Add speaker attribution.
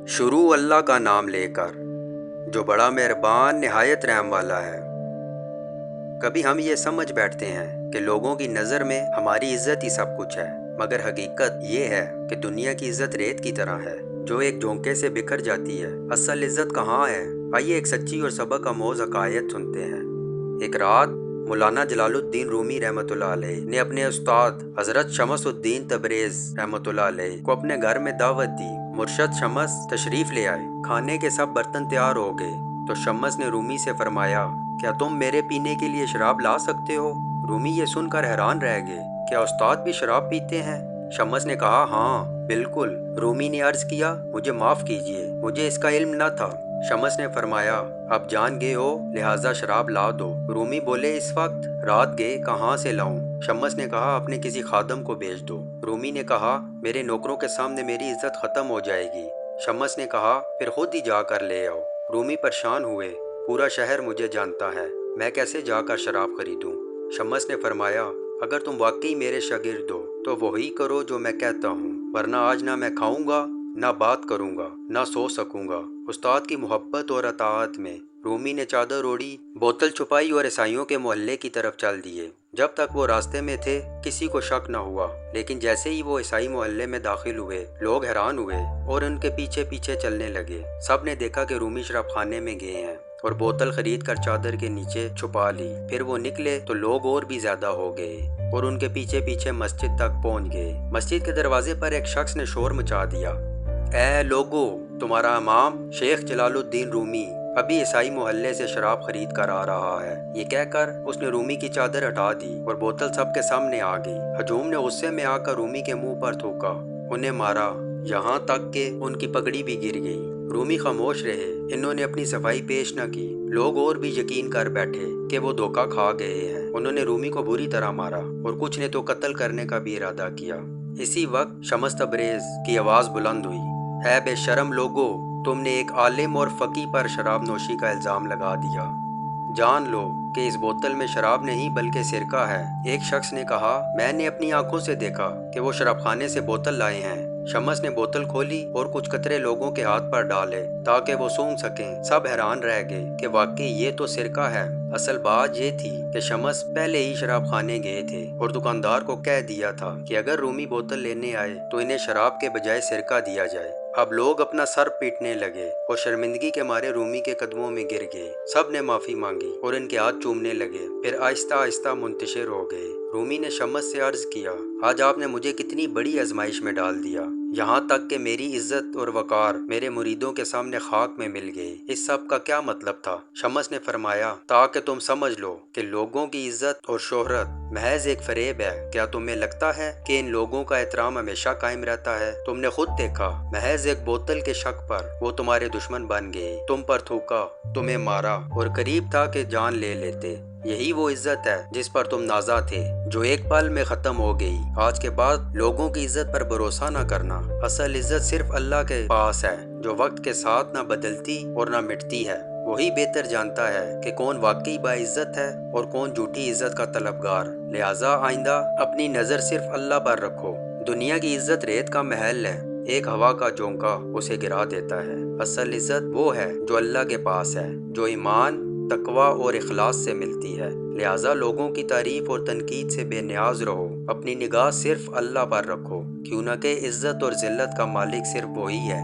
Speaker 1: शुरू अल्लाह का नाम लेकर, जो बड़ा मेहरबान निहायत रहम वाला है। कभी हम ये समझ बैठते हैं कि लोगों की नज़र में हमारी इज्जत ही सब कुछ है, मगर हकीकत ये है कि दुनिया की इज्जत रेत की तरह है जो एक झोंके से बिखर जाती है। असल इज्जत कहाँ है? आइए एक सच्ची और सबक आमोज़ हकायत सुनते हैं। एक रात मौलाना जलालुद्दीन रूमी रहमतुल्लाह अलैह ने अपने उस्ताद हज़रत शमसुद्दीन तबरेज़ रहमतुल्लाह अलैह को अपने घर में दावत दी। मुर्शद शमस तशरीफ़ ले आए। खाने के सब बर्तन तैयार हो गए तो शमस ने रूमी से फरमाया, क्या तुम मेरे पीने के लिए शराब ला सकते हो? रूमी ये सुनकर हैरान रह गए, क्या उस्ताद भी शराब पीते हैं? शमस ने कहा, हाँ बिल्कुल। रूमी ने अर्ज किया, मुझे माफ़ कीजिए, मुझे इसका इल्म न था। शमस ने फरमाया, अब जान गए हो लिहाजा शराब ला दो। रूमी बोले, इस वक्त रात गए कहाँ से लाऊं? शमस ने कहा, अपने किसी खादम को भेज दो। रूमी ने कहा, मेरे नौकरों के सामने मेरी इज्जत खत्म हो जाएगी। शमस ने कहा, फिर खुद ही जाकर ले आओ। रूमी परेशान हुए, पूरा शहर मुझे जानता है, मैं कैसे जाकर शराब खरीदूं? शमस ने फरमाया, अगर तुम वाकई मेरे शागिर्द हो तो वही करो जो मैं कहता हूँ, वरना आज ना मैं खाऊंगा, ना बात करूंगा, ना सो सकूंगा। उस्ताद की मोहब्बत और अताअत में रूमी ने चादर ओढ़ी, बोतल छुपाई और ईसाइयों के मोहल्ले की तरफ चल दिए। जब तक वो रास्ते में थे किसी को शक न हुआ, लेकिन जैसे ही वो ईसाई मोहल्ले में दाखिल हुए लोग हैरान हुए और उनके पीछे पीछे चलने लगे। सब ने देखा कि रूमी शराब खाने में गए हैं और बोतल खरीद कर चादर के नीचे छुपा ली। फिर वो निकले तो लोग और भी ज्यादा हो गए और उनके पीछे पीछे मस्जिद तक पहुंच गए। मस्जिद के दरवाजे पर एक शख्स ने शोर मचा दिया, ऐ लोगो, तुम्हारा इमाम शेख जलालुद्दीन रूमी अभी ईसाई मोहल्ले से शराब खरीद कर आ रहा है। ये कहकर उसने रूमी की चादर हटा दी और बोतल सबके सामने आ गई। हजूम ने गुस्से में आकर रूमी के मुंह पर थूका, उन्हें मारा, यहाँ तक कि उनकी पगड़ी भी गिर गई। रूमी खामोश रहे, इन्होंने अपनी सफाई पेश न की। लोग और भी यकीन कर बैठे कि वो धोखा खा गए हैं। उन्होंने रूमी को बुरी तरह मारा और कुछ ने तो कत्ल करने का भी इरादा किया। इसी वक्त शमस तबरेज की आवाज बुलंद हुई, है बेशरम लोगो, तुमने एक आलिम और फकी पर शराब नोशी का इल्जाम लगा दिया। जान लो कि इस बोतल में शराब नहीं बल्कि सिरका है। एक शख्स ने कहा, मैंने अपनी आंखों से देखा कि वो शराब खाने से बोतल लाए हैं। शमस ने बोतल खोली और कुछ कतरे लोगों के हाथ पर डाले ताकि वो सूंघ सकें। सब हैरान रह गए कि वाकई ये तो सिरका है। असल बात ये थी कि शमस पहले ही शराब खाने गए थे और दुकानदार को कह दिया था कि अगर रूमी बोतल लेने आए तो इन्हें शराब के बजाय सिरका दिया जाए। अब लोग अपना सर पीटने लगे और शर्मिंदगी के मारे रूमी के कदमों में गिर गए। सब ने माफी मांगी और इनके हाथ चूमने लगे, फिर आहिस्ता आहिस्ता मुंतशिर हो गए। रूमी ने शमस से अर्ज किया, आज आपने मुझे कितनी बड़ी आजमाइश में डाल दिया, यहाँ तक कि मेरी इज्जत और वकार मेरे मुरीदों के सामने खाक में मिल गए। इस सब का क्या मतलब था? शमस ने फरमाया, ताकि तुम समझ लो कि लोगों की इज्जत और शोहरत महज एक फरेब है। क्या तुम्हें लगता है कि इन लोगों का एहतराम हमेशा कायम रहता है? तुमने खुद देखा, महज एक बोतल के शक पर वो तुम्हारे दुश्मन बन गए, तुम पर थूका, तुम्हें मारा और करीब था कि जान ले लेते। यही वो इज्जत है जिस पर तुम नाजा थे, जो एक पल में खत्म हो गई। आज के बाद लोगों की इज्जत पर भरोसा न करना। असल इज्जत सिर्फ अल्लाह के पास है, जो वक्त के साथ न बदलती और न मिटती है। वही बेहतर जानता है कि कौन वाकई बाइज्जत है और कौन झूठी इज्जत का तलबगार। लिहाजा आइंदा अपनी नजर सिर्फ अल्लाह पर रखो। दुनिया की इज्जत रेत का महल है, एक हवा का झोंका उसे गिरा देता है। असल इज्जत वो है जो अल्लाह के पास है, जो ईमान, तकवा और इखलास से मिलती है। लिहाजा लोगों की तारीफ और तनकीद से बेनियाज रहो, अपनी निगाह सिर्फ अल्लाह पर रखो, क्यों न कि इज्जत और जिल्लत का मालिक सिर्फ वही है